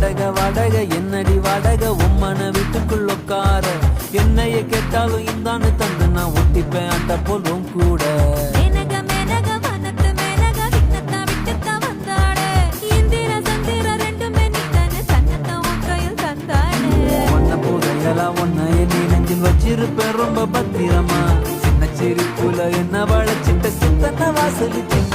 வாடகை என்னடி வாடகை உம்மன வீட்டுக்குள்ள உட்கார என்னைய கேட்டாலும் இந்தான்னு தந்து நான் ஒட்டிப்பேன் அட்ட போலும் கூட ஒன்ன எண்ணி நெஞ்சில் வச்சிருப்பேன் ரொம்ப பத்திரமா சின்ன சிரிப்புல என்ன வளச்சிட்ட சித்தன வாசலிச்சு